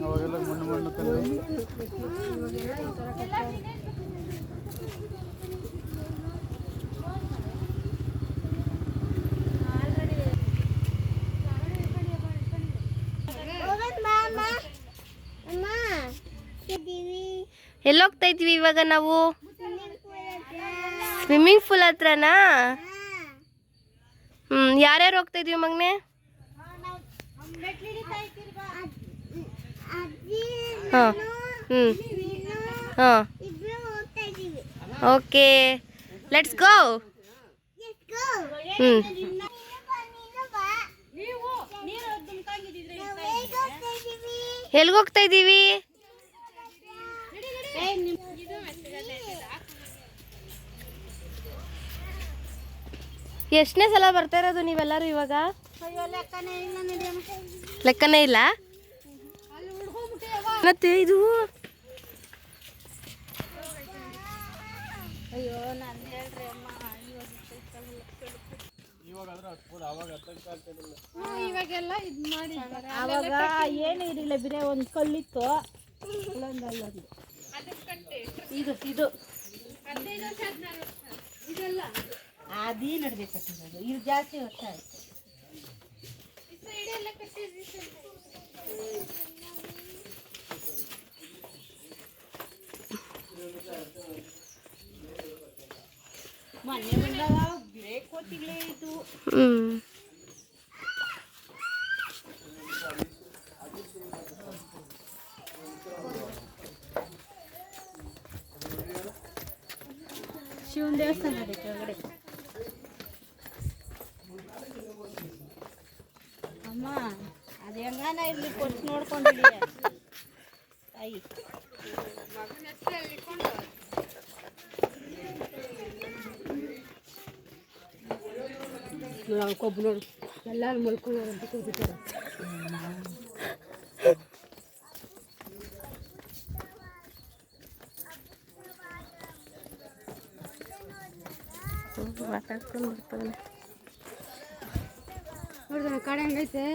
ಅವಾಗೆಲ್ಲ ಮಣ್ಣು ಮಣ್ಣು ಕಲ್ಲು. ಎಲ್ಲಿ ಹೋಗ್ತಾ ಇದ್ವಿ ಇವಾಗ ನಾವು? ಸ್ವಿಮ್ಮಿಂಗ್ ಪೂಲ್ ಹತ್ರನಾ? ಯಾರ್ಯಾರು ಹೋಗ್ತಾ ಇದೀವಿ ಮಗನೆ? ಹಾಂ ಹಾಂ ಓಕೆ ಲೆಟ್ಸ್ ಗೋ. ಎಲ್ಲಿಗೆ ಹೋಗ್ತಾ ಇದ್ದೀವಿ? ಎಷ್ಟನೇ ಸಲ ಬರ್ತಾ ಇರೋದು ನೀವೆಲ್ಲರೂ ಇವಾಗ? ಲೆಕ್ಕನೇ ಇಲ್ಲ ಮತ್ತೆ ಇದು. ಇವಾಗೆಲ್ಲ ಇದು ಮಾಡಿ ಅವಾಗ ಏನು ಇರಲಿಲ್ಲ, ಬಿರೆ ಒಂದು ಕಲ್ಲಿತ್ತು. ಇದು ಇದು ಇದೆಲ್ಲ ಅದೇ ನಡ್ಬೇಕಾಗ್ತದೆ. ಇದು ಜಾಸ್ತಿ ವರ್ಷ ಆಯ್ತು. ಮೊನ್ನೆ ಬಂದಾಗ ಬ್ರೇಕ್ ಕೊಟ್ಟಿಗ್ಲೇ ಇದು. ಶಿವನ ದೇವಸ್ಥಾನ ಇದೆ ಕೆಳಗಡೆ. ಅಮ್ಮ ಅದು ಹೆಂಗಾನ ಇರ್ಲಿ ಕೊಟ್ಟು ನೋಡ್ಕೊಂಡಿದ್ದೀಯ ತಾಯಿ. ಕೊಬ್ಬು ನೋಡು ಎಲ್ಲರೂ ಮಲ್ಕೊಳ್ಳೋರು ಅಂತ ಕೂತಿದ್ದಾರೆ. ಮಾತಾಡ್ಕೊಂಡು ಬರ್ತಾನೆ ನೋಡಿದ್ರೆ ಕಡೆ ಹಂಗೈತೆ.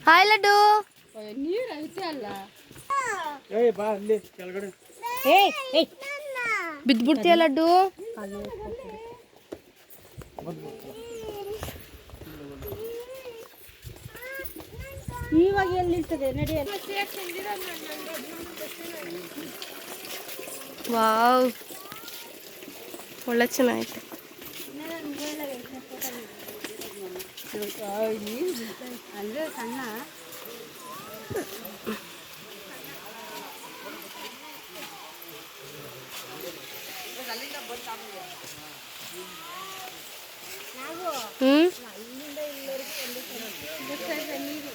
ಹಾಯ್ ಲಡ್ಡು. ನೀರು ಐತೆ ಅಲ್ಲ, ಬಾ ಅಲ್ಲಿ ಕೆಳಗಡೆ ಬಿದ್ದ್ಬಿಡ್ತೀಯ ಲಡ್ಡು. ಇವಾಗ ಎಲ್ಲಿರ್ತದೆ ನಡೆಯಲ್ಲ. ವಾವ್ ಒಳ್ಳೆ ಚೆನ್ನಾಗೈತೆ. ಅಂದರೆ ಸಣ್ಣ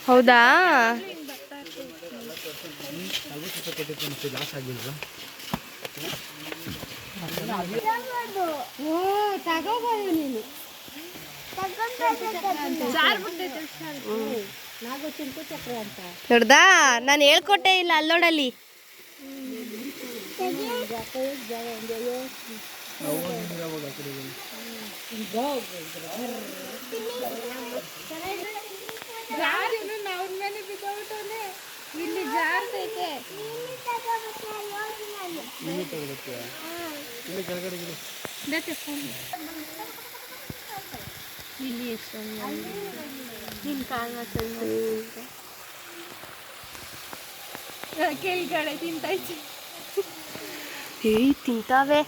ಹೌದಾ? ತಗೋಬೋದು ನೀನು. ನಾಗೋ ಚಿಂಟು ಚಕ್ರ ಅಂತ ನೋಡ್ದಾ, ನಾನು ಹೇಳ್ಕೊಟ್ಟೆ ಇಲ್ಲ ಅಲ್ಲೋಡಲ್ಲಿ. ಅವ್ರ ಮೇಲೆ ಬಿದ್ದೋಗ್ಬಿಟ್ಟವನೆ. ಇಲ್ಲಿ ಜಾರ್ತೈತೆ. ಇಲ್ಲಿ ಎಷ್ಟೊಂದು ನಿನ್ನ ಕಾಲ ಕೆಳಗಡೆ ತಿಂತೈತಿ. ತಿಂತಾವೆ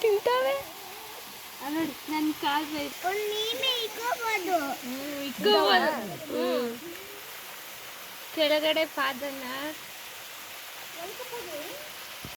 ತಿಂತಾವೆ ನೋಡಿ ನನ್ನ ಕಾಲು ಇಕ್ಕೋಬೋದು. ಕೆಳಗಡೆ ಪಾದನ